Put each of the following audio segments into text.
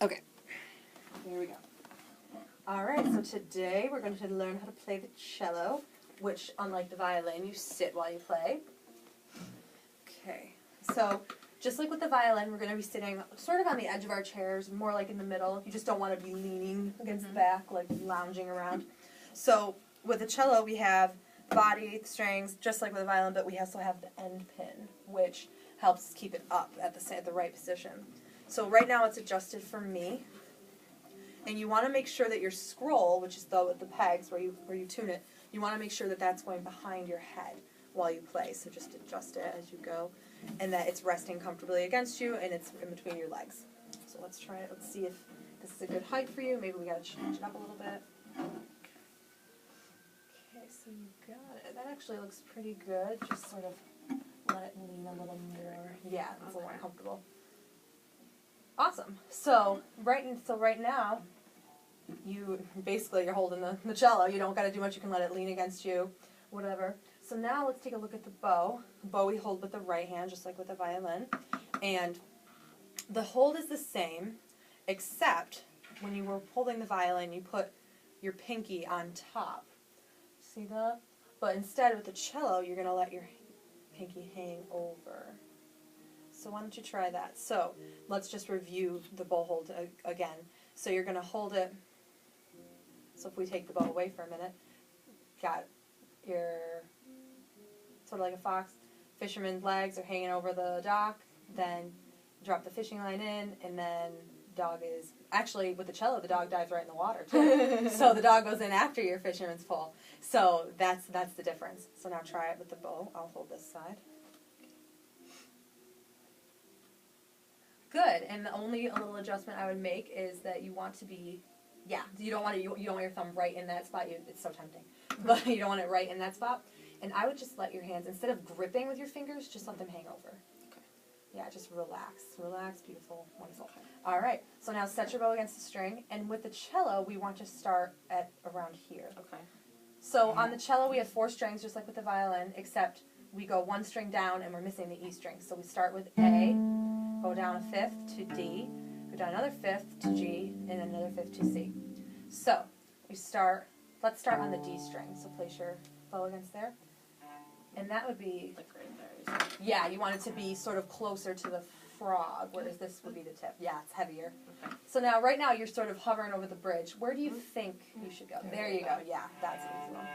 Okay, here we go. All right, so today we're going to learn how to play the cello, which, unlike the violin, you sit while you play. Okay, so just like with the violin, we're going to be sitting sort of on the edge of our chairs, more like in the middle. You just don't want to be leaning against the back, like lounging around. So with the cello, we have the body, the strings, just like with the violin, but we also have the end pin, which helps keep it up at the right position. So right now it's adjusted for me, and you want to make sure that your scroll, which is the pegs where you tune it, you want to make sure that that's going behind your head while you play. So just adjust it as you go, and that it's resting comfortably against you, and it's in between your legs. So let's try it. Let's see if this is a good height for you. Maybe we got to change it up a little bit. Okay, so you got it. That actually looks pretty good. Just sort of let it lean a little more. Yeah, it's a little more comfortable. Awesome. So right now, you're holding the cello. You don't got to do much. You can let it lean against you, whatever. So now let's take a look at the bow. The bow we hold with the right hand, just like with the violin. And the hold is the same, except when you were holding the violin, you put your pinky on top. See that? But instead, with the cello, you're going to let your pinky hang over. So why don't you try that? So let's just review the bow hold again. So you're going to hold it. So if we take the bow away for a minute, got your, sort of like a fox, fisherman's legs are hanging over the dock, then drop the fishing line in, and then dog is, actually with the cello, the dog dives right in the water too. So the dog goes in after your fisherman's pole. So that's the difference. So now try it with the bow. I'll hold this side. Good, and the only a little adjustment I would make is that you want to be, you don't want your thumb right in that spot. It's so tempting, but you don't want it right in that spot. And I would just let your hands, instead of gripping with your fingers, just let them hang over. Okay. Yeah, just relax, beautiful, wonderful. All right, so now set your bow against the string, and with the cello, we want to start at around here. Okay. So on the cello, we have 4 strings, just like with the violin, except we go 1 string down, and we're missing the E string. So we start with A. Go down a 5th to D, go down another 5th to G, and another 5th to C. So let's start on the D string. So place your bow against there. And that would be, like right there. Yeah, you want it to be sort of closer to the frog, whereas this would be the tip. Yeah, it's heavier. Okay. So now, right now, you're sort of hovering over the bridge. Where do you think you should go? There you go. Yeah, that's an easy one.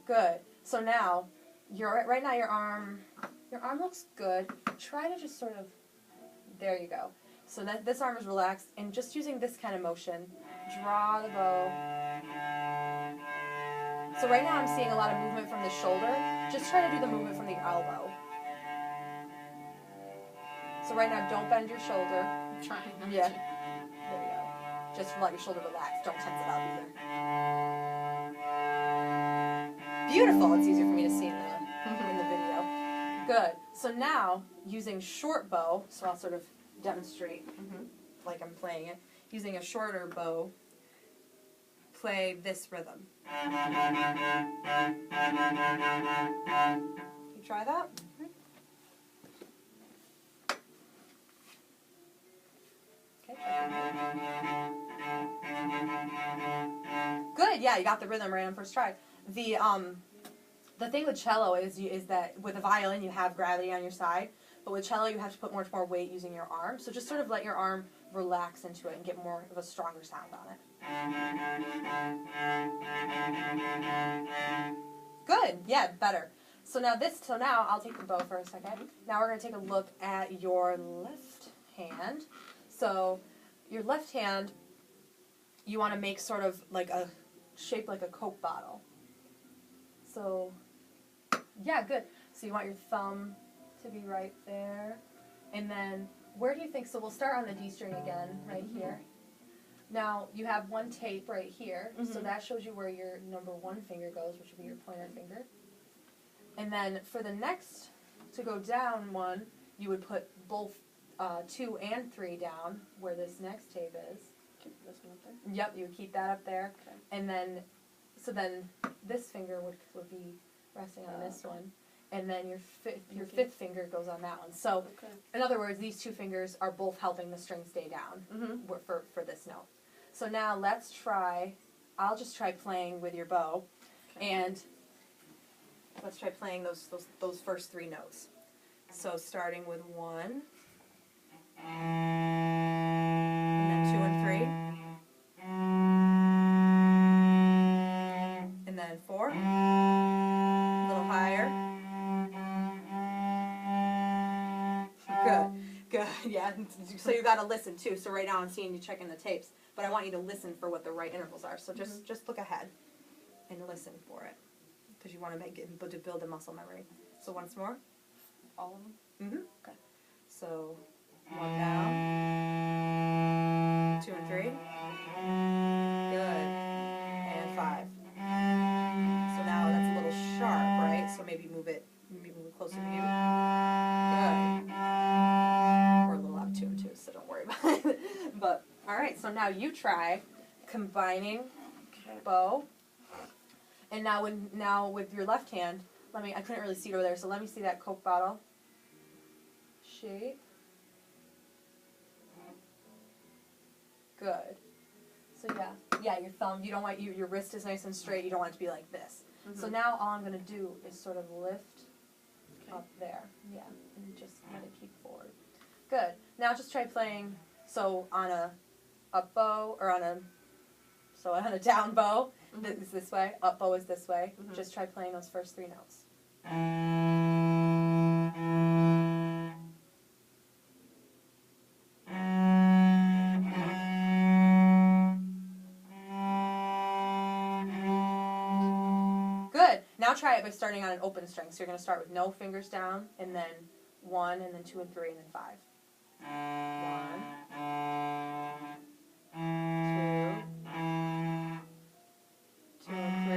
Good. So now, right now your arm looks good. Try to just sort of, there you go. So this arm is relaxed, and just using this kind of motion, draw the bow. So right now I'm seeing a lot of movement from the shoulder. Just try to do the movement from the elbow. So right now, don't bend your shoulder. I'm trying. Yeah. There you go. Just let your shoulder relax. Don't tense it up either. Beautiful. It's easier for me to see in the video. Good. So now, using short bow, so I'll sort of demonstrate like I'm playing it. Using a shorter bow, play this rhythm. Can you try that? Good, yeah, you got the rhythm right on first try. The thing with cello is that with a violin you have gravity on your side, but with cello you have to put much more weight using your arm. So just sort of let your arm relax into it and get more of a stronger sound on it. Good, yeah, better. So now I'll take the bow for a second. Now we're going to take a look at your left hand. So your left hand, you want to make sort of like a shape like a Coke bottle. So, yeah, good. So you want your thumb to be right there. And then, where do you think, so we'll start on the D string again, right here. Now, you have 1 tape right here, so that shows you where your number 1 finger goes, which would be your pointer finger. And then for the next, to go down 1, you would put both 2 and 3 down, where this next tape is. Keep this one up there? Yep, you would keep that up there. Okay. And then, so then this finger would be resting on this one. and then your fifth finger goes on that one. So, in other words, these two fingers are both helping the string stay down for this note. So now let's try. I'll just try playing with your bow, and let's try playing those first three notes. So starting with 1, and then 2 and 3, and then 4, a little higher. Good, yeah. So you got to listen too. So right now I'm seeing you checking the tapes, but I want you to listen for what the right intervals are. So just look ahead and listen for it, because you want to to build a muscle memory. So once more. All of them? Mm-hmm. Okay. So 1 down, 2 and 3. Good. And 5. So now that's a little sharp, right? So maybe move it closer to you. Good. We're a little out of tune too, so don't worry about it. But all right. So now you try combining bow, and now with your left hand. I couldn't really see it over there, so let me see that Coke bottle shape. Good. So yeah, your thumb. You don't want your wrist is nice and straight. You don't want it to be like this. So now all I'm gonna do is sort of lift up there. Yeah, and just let it keep forward. Good. Now just try playing. So on a up bow or on a down bow is this way. Up bow is this way. Just try playing those first three notes. Good. Now try it by starting on an open string. So you're going to start with no fingers down, and then 1, and then 2 and 3, and then 5. 1, 2 and 3,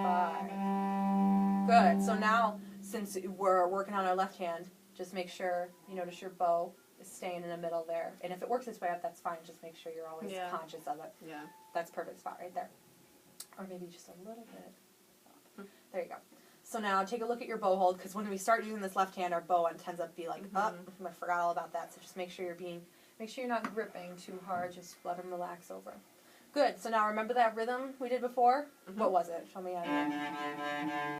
5. Good. So now, since we're working on our left hand, just make sure you notice your bow is staying in the middle there. And if it works its way up, that's fine. Just make sure you're always conscious of it. Yeah. That's perfect spot right there. Or maybe just a little bit up. There you go. So now take a look at your bow hold, because when we start using this left hand, our bow tends to be like up. I forgot all about that. So just make sure you're not gripping too hard. Just let them relax over. Good. So now remember that rhythm we did before? What was it? Show me.